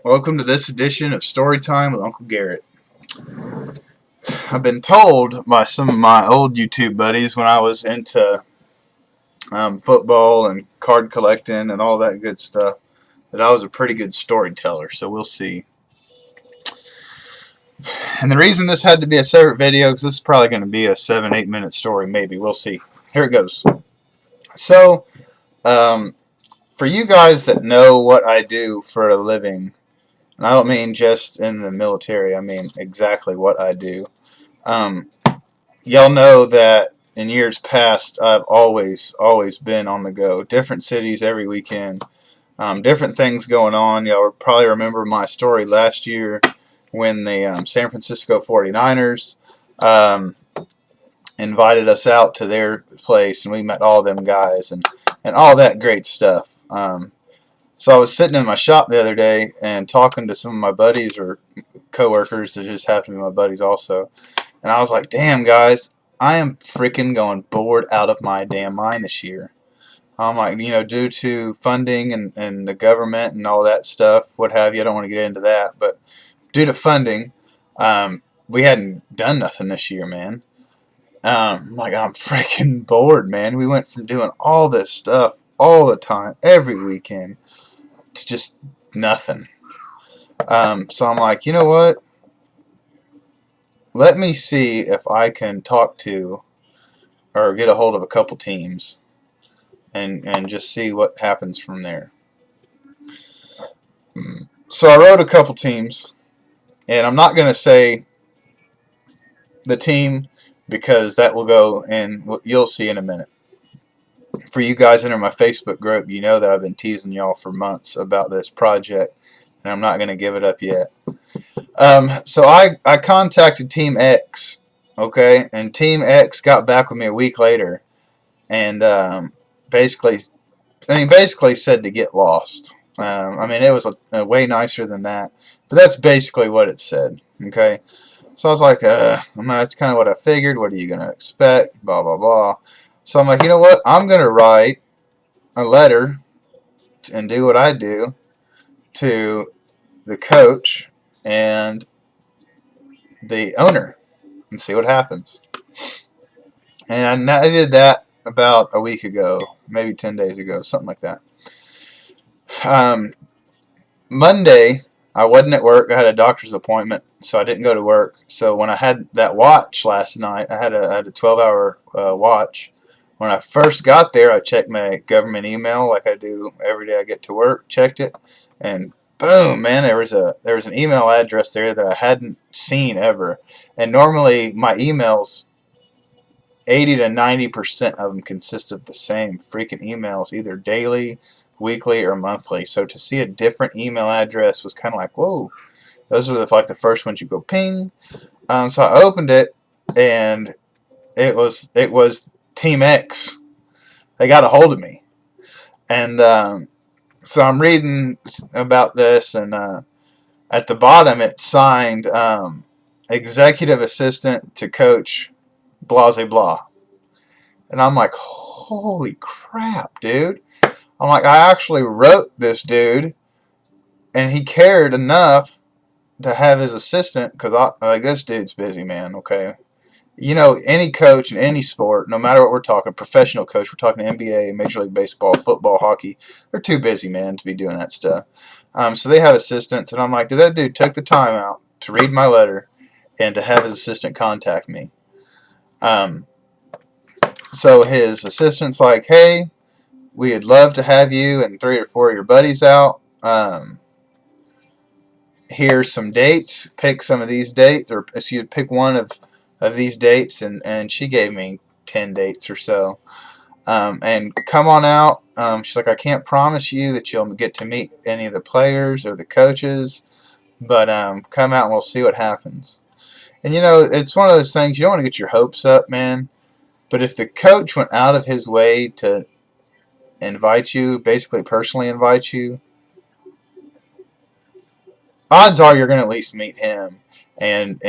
Welcome to this edition of Storytime with Uncle Garrett. I've been told by some of my old YouTube buddies when I was into football and card collecting and all that good stuff that I was a pretty good storyteller, so we'll see. And the reason this had to be a separate video, because this is probably going to be a 7-8 minute story, maybe. We'll see. Here it goes. So, for you guys that know what I do for a living, and I don't mean just in the military, I mean exactly what I do. Y'all know that in years past, I've always been on the go. Different cities every weekend. Different things going on. Y'all probably remember my story last year when the San Francisco 49ers invited us out to their place, and we met all them guys and all that great stuff. So I was sitting in my shop the other day and talking to some of my buddies or coworkers that just happen to be my buddies also. And I was like, damn, guys, I am freaking going bored out of my damn mind this year. I'm like, due to funding and the government and all that stuff, what have you, I don't want to get into that. But due to funding, we hadn't done nothing this year, man. I'm freaking bored, man. We went from doing all this stuff all the time, every weekend, to just nothing. So I'm like, you know what? Let me see if I can talk to or get a hold of a couple teams and just see what happens from there. So I wrote a couple teams, and I'm not going to say the team because that will go and you'll see in a minute. For you guys that are in my Facebook group, you know that I've been teasing y'all for months about this project, and I'm not going to give it up yet. So I contacted Team X, okay, and Team X got back with me a week later, and basically said to get lost. It was a way nicer than that, but that's basically what it said, okay. So I was like, that's kind of what I figured. What are you going to expect? Blah, blah, blah. So I'm like, you know what? I'm going to write a letter and do what I do to the coach and the owner and see what happens. And I did that about a week ago, maybe 10 days ago, something like that. Monday, I wasn't at work. I had a doctor's appointment, so I didn't go to work. So when I had that watch last night, I had a 12-hour watch. When I first got there, I checked my government email like I do every day I get to work, checked it, and boom, man, there was an email address there that I hadn't seen ever. And normally my emails, 80 to 90% of them consist of the same freaking emails, either daily, weekly, or monthly. So to see a different email address was kind of like, whoa. Those are the first ones you go ping. So I opened it, and it was Team X. They got a hold of me, and so I'm reading about this, and at the bottom it signed executive assistant to coach blah blah. And I'm like, holy crap, dude. I'm like, I actually wrote this dude, and he cared enough to have his assistant, because this dude's busy, man, okay? Any coach in any sport, no matter what we're talking, professional coach, we're talking NBA, Major League Baseball, football, hockey, they're too busy, man, to be doing that stuff. So they have assistants, and I'm like, did that dude take the time out to read my letter and to have his assistant contact me? So his assistant's like, hey, we'd love to have you and 3 or 4 of your buddies out. Here's some dates. Pick some of these dates, or pick one of these dates, and she gave me 10 dates or so. And come on out. She's like, I can't promise you that you'll get to meet any of the players or the coaches, but come out and we'll see what happens. And it's one of those things, you don't want to get your hopes up, man. But if the coach went out of his way to invite you, basically personally invite you, odds are you're going to at least meet him and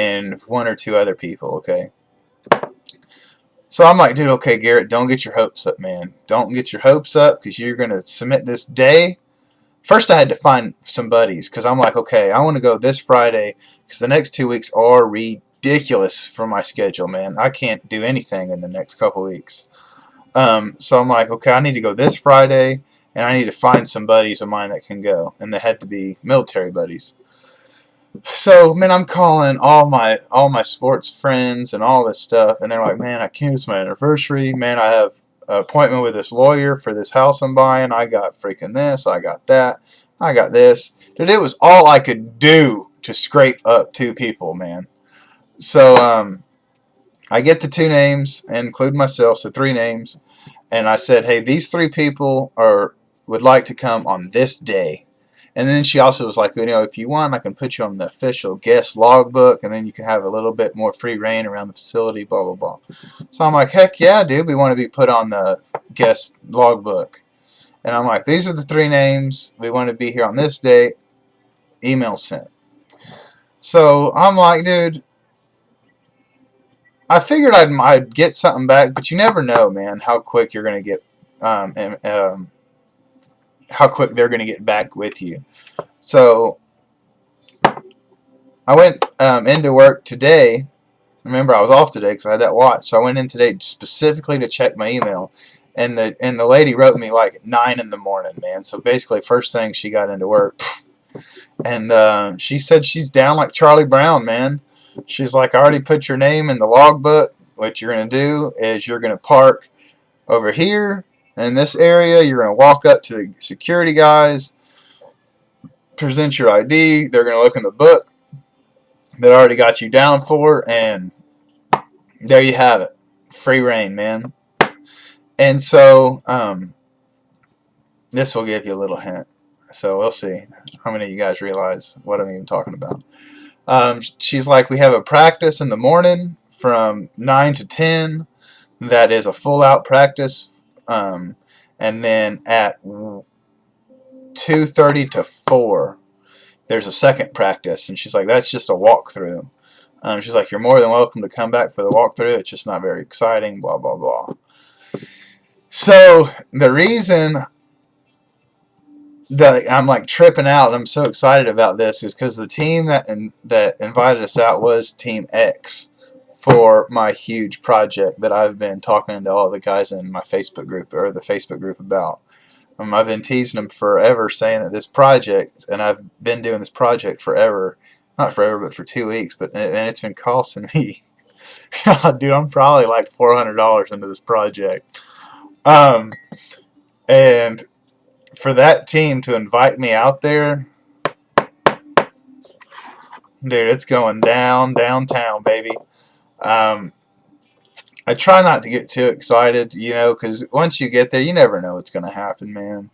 1 or 2 other people, okay? So I'm like, dude, okay, Garrett, don't get your hopes up, man. Don't get your hopes up, because you're going to submit this day, first I had to find some buddies because I'm like, okay, I want to go this Friday because the next 2 weeks are ridiculous for my schedule, man. I can't do anything in the next couple weeks. So I'm like, okay, I need to go this Friday, and I need to find some buddies of mine that can go, and they had to be military buddies. So man, I'm calling all my sports friends and all this stuff, and they're like, man, I can't. It's my anniversary. Man, I have an appointment with this lawyer for this house I'm buying. I got freaking this. I got that. I got this. Dude, it was all I could do to scrape up 2 people, man. So I get the 2 names and include myself, so 3 names, and I said, hey, these 3 people would like to come on this day. And then she also was like, if you want, I can put you on the official guest logbook, and then you can have a little bit more free reign around the facility, blah, blah, blah. So I'm like, heck yeah, dude, we want to be put on the guest logbook. And I'm like, these are the 3 names. We want to be here on this date. Email sent. So I'm like, dude, I figured I'd get something back, but you never know, man, how quick you're going to get, how quick they're going to get back with you. So I went into work today. Remember, I was off today because I had that watch. So I went in today specifically to check my email, and the lady wrote me like at 9 in the morning, man. So basically, first thing she got into work, and she said she's down like Charlie Brown, man. She's like, I already put your name in the logbook. What you're gonna do is you're gonna park over here in this area. You're gonna walk up to the security guys, present your ID. They're gonna look in the book that I already got you down for, and there you have it. Free reign, man. And so, this will give you a little hint. So we'll see how many of you guys realize what I'm even talking about. She's like, we have a practice in the morning from 9 to 10. That is a full-out practice. And then at 2:30 to 4, there's a second practice. And she's like, that's just a walkthrough. She's like, you're more than welcome to come back for the walkthrough. It's just not very exciting, blah, blah, blah. So the reason that I'm like tripping out and I'm so excited about this is because the team that invited us out was Team X for my huge project that I've been talking to all the guys in my Facebook group, or the Facebook group, about. I've been teasing them forever, saying that this project, and I've been doing this project forever, not forever, but for 2 weeks, and it's been costing me, dude, I'm probably like $400 into this project. And for that team to invite me out there, dude, it's going downtown, baby. I try not to get too excited, because once you get there, you never know what's going to happen, man.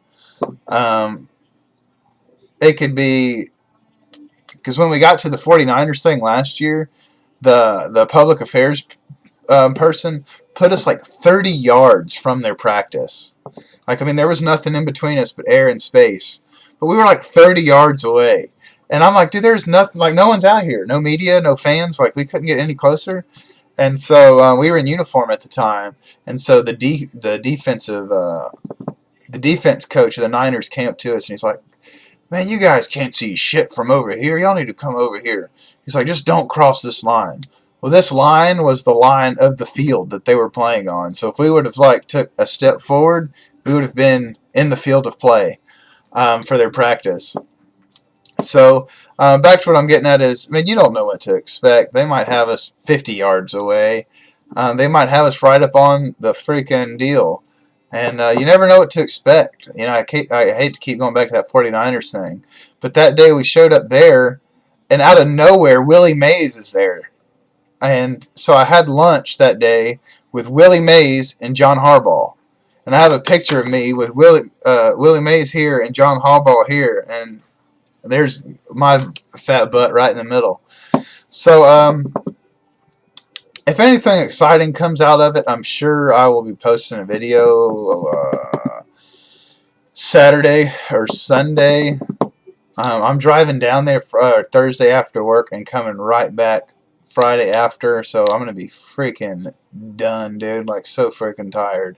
It could be, because when we got to the 49ers thing last year, the public affairs person put us like 30 yards from their practice. Like, I mean, there was nothing in between us but air and space. But we were like 30 yards away. And I'm like, dude, there's nothing, like, no one's out here. No media, no fans. Like, we couldn't get any closer. And so we were in uniform at the time. And so the defense coach of the Niners came up to us and he's like, man, you guys can't see shit from over here. Y'all need to come over here. He's like, just don't cross this line. Well, this line was the line of the field that they were playing on. So if we would have like took a step forward, we would have been in the field of play for their practice. So back to what I'm getting at is, I mean, you don't know what to expect. They might have us 50 yards away. They might have us right up on the freaking deal. And you never know what to expect. I hate to keep going back to that 49ers thing. But that day we showed up there, and out of nowhere, Willie Mays is there. And so I had lunch that day with Willie Mays and John Harbaugh. And I have a picture of me with Willie Mays here and John Harbaugh here. And there's my fat butt right in the middle. So, if anything exciting comes out of it, I'm sure I will be posting a video Saturday or Sunday. I'm driving down there for, Thursday after work and coming right back Friday after, so I'm going to be freaking done, dude. Like, so freaking tired.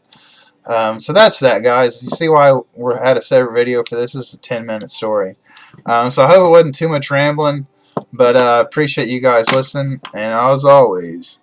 So that's that, guys. You see why we had a separate video for this? This is a 10-minute story. So I hope it wasn't too much rambling, but I appreciate you guys listening, and as always,